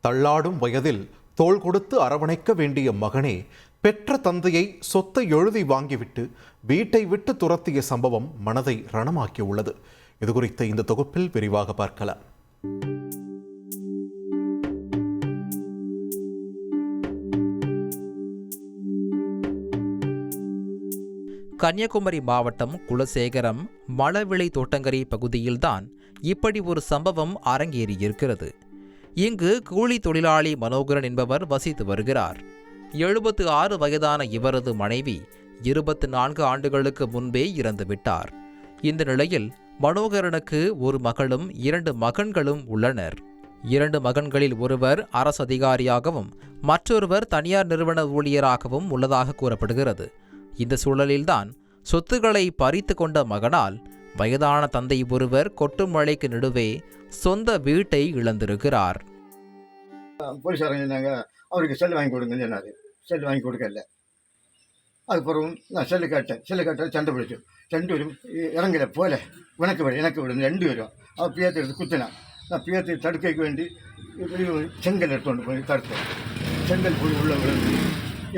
தள்ளாடும் வயதில் தோள் கொடுத்து அரவணைக்க வேண்டிய மகனே பெற்ற தந்தையை சொத்தை எழுதி வாங்கிவிட்டு வீட்டை விட்டு துரத்திய சம்பவம் மனதை ரணமாக்கியுள்ளது. இதுகுறித்த இந்த தொகுப்பில் விரிவாக பார்க்கலாம். கன்னியாகுமரி மாவட்டம் குலசேகரம் மலவிளை தோட்டங்கரை பகுதியில்தான் இப்படி ஒரு சம்பவம் அரங்கேறியிருக்கிறது. இங்கு கூலி தொழிலாளி மனோகரன் என்பவர் வசித்து வருகிறார். 76 வயதான இவரது மனைவி 24 ஆண்டுகளுக்கு முன்பே இறந்துவிட்டார். இந்த நிலையில் மனோகரனுக்கு ஒரு மகளும் 2 மகன்களும் உள்ளனர். 2 மகன்களில் ஒருவர் அரசு அதிகாரியாகவும் மற்றொருவர் தனியார் நிறுவன ஊழியராகவும் உள்ளதாக கூறப்படுகிறது. இந்த சூழலில்தான் சொத்துக்களை பறித்து கொண்ட மகனால் வயதான தந்தை ஒருவர் கொட்டும் மழைக்கு நடுவே சொந்த வீட்டை இழந்திருக்கிறார். போலீஸாரங்க சொன்னாங்க, அவருக்கு செல்லு வாங்கி கொடுங்கன்னு சொன்னார். செல்லு வாங்கி கொடுக்கல. அதுக்கப்புறம் நான் செல்லு கேட்டேன். சண்டை பிடிச்சோம். 2 பேரும் இறங்கல போல, எனக்கு விடு 2 பேரும். அவன் பியத்தை எடுத்து குத்தினான். நான் பியத்தை தடுக்க வேண்டி செங்கல் எடுத்துக்கொண்டு போய் தடுத்தேன். செங்கல் போய் உள்ள விழுந்து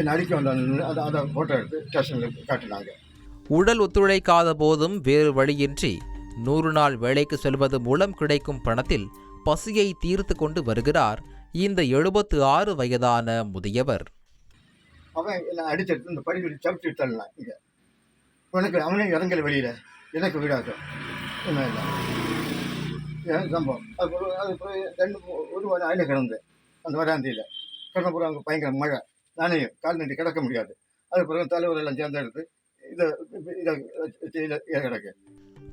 என்னை அடிக்க வந்தாங்க. அதை ஃபோட்டோ எடுத்து ஸ்டேஷனில் காட்டினாங்க. உடல் ஒத்துழைக்காத போதும் வேறு வழியின்றி 100 நாள் வேலைக்கு செல்வது மூலம் கிடைக்கும் பணத்தில் பசியை தீர்த்து கொண்டு வருகிறார் இந்த 76 வயதான முதியவர். அவன் என்னை அடிச்செடுத்து இந்த படிக்கடி சவிட்டு தள்ளலாம். இங்கே உனக்கு அவனே இறங்கல வெளியில், எனக்கு வீடாக்கும் என்ன இல்லை சம்பவம். அது ஒரு வாரம் ஆயில கிடந்தேன். அந்த வராந்தியில் கிடந்தப்புறம் அங்கே பயங்கர மழை, நானேயும் கால் நீட்டி கிடக்க முடியாது. அதுக்கப்புறம் தலைவரெல்லாம் சேர்ந்து எடுத்து இதை கிடக்கு.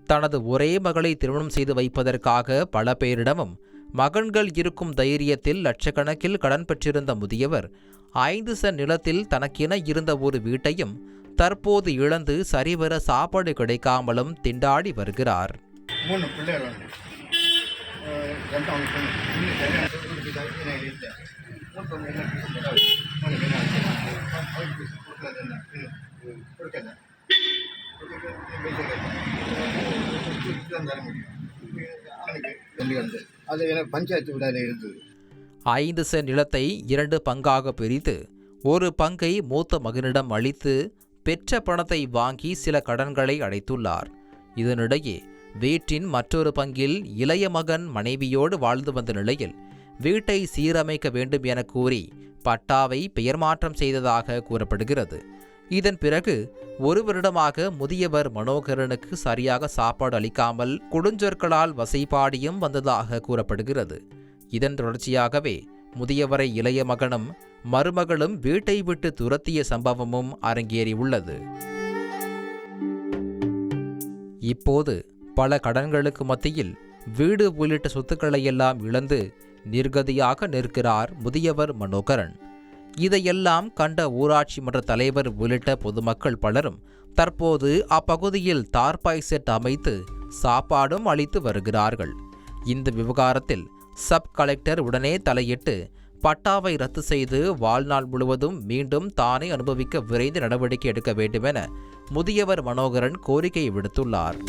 தனது ஒரே மகளை திருமணம் செய்து வைப்பதற்காக பல பேரிடமும் மகன்கள் இருக்கும் தைரியத்தில் லட்சக்கணக்கில் கடன் பெற்றிருந்த முதியவர் 5 சென்ட் நிலத்தில் தனக்கென இருந்த ஒரு வீட்டையும் தற்போது இழந்து சரிவர சாப்பாடு கிடைக்காமலும் திண்டாடி வருகிறார். 3 பிள்ளைகள் அது பஞ்சாயத்து விடாத இருந்தது. 5 சென்ட் நிலத்தை 2 பங்காக பிரித்து ஒரு பங்கை மூத்த மகனிடம் அளித்து பெற்ற பணத்தை வாங்கி சில கடன்களை அடைத்துள்ளார். இதனிடையே வீட்டின் மற்றொரு பங்கில் இளைய மகன் மனைவியோடு வாழ்ந்து வந்த நிலையில் வீட்டை சீரமைக்க வேண்டும் என கூறி பட்டாவை பெயர் மாற்றம் செய்ததாக கூறப்படுகிறது. இதன் பிறகு 1 வருடமாக முதியவர் மனோகரனுக்கு சரியாக சாப்பாடு அளிக்காமல் கொடுஞ்சொற்களால் வசைபாடியும் வந்ததாக கூறப்படுகிறது. இதன் தொடர்ச்சியாகவே முதியவரை இளைய மகனும் மருமகளும் வீட்டை விட்டு துரத்திய சம்பவமும் அரங்கேறியுள்ளது. இப்போது பல கடன்களுக்கு மத்தியில் வீடு உள்ளிட்ட சொத்துக்களை எல்லாம் இழந்து நிர்கதியாக நிற்கிறார் முதியவர் மனோகரன். இதையெல்லாம் கண்ட ஊராட்சி மன்ற தலைவர் உள்ளிட்ட பொதுமக்கள் பலரும் தற்போது அப்பகுதியில் தார்பாய் செட் அமைத்து சாப்பாடும் அளித்து வருகிறார்கள். இந்த விவகாரத்தில் சப் கலெக்டர் உடனே தலையிட்டு பட்டாவை ரத்து செய்து வாழ்நாள் முழுவதும் மீண்டும் தானே அனுபவிக்க விரைந்து நடவடிக்கை எடுக்க வேண்டுமென முதியவர் மனோகரன் கோரிக்கை விடுத்துள்ளார்.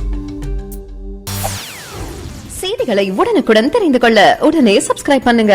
செய்திகளை உடனுக்குடன் தெரிந்து கொள்ள உடனே சப்ஸ்கிரைப் பண்ணுங்க.